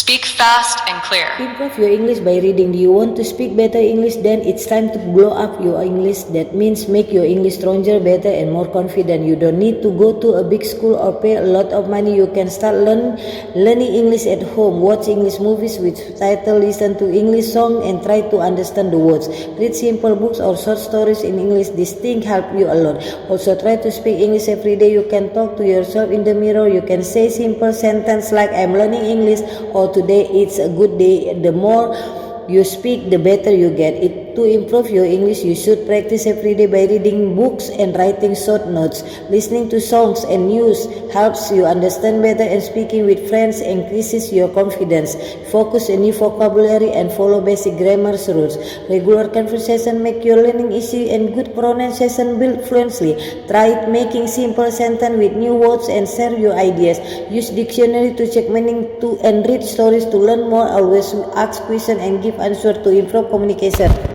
Speak fast and clear. Improve your English by reading. Do you want to speak better English? Then it's time to blow up your English. That means make your English stronger, better, and more confident. You don't need to go to a big school or pay a lot of money. You can start learning English at home. Watch English movies with title, listen to English songs, and try to understand the words. Read simple books or short stories in English. These things help you a lot. Also, try to speak English every day. You can talk to yourself in the mirror. You can say simple sentences like "I'm learning English" or "Today it's a good day." The more you speak, the better you get. To improve your English, you should practice every day by reading books and writing short notes. Listening to songs and news helps you understand better, and speaking with friends increases your confidence. Focus on new vocabulary and follow basic grammar rules. Regular conversation make your learning easy, and good pronunciation build fluency. Try making simple sentences with new words and share your ideas. Use dictionary to check meaning and read stories to learn more. Always ask questions and give answers to improve communication.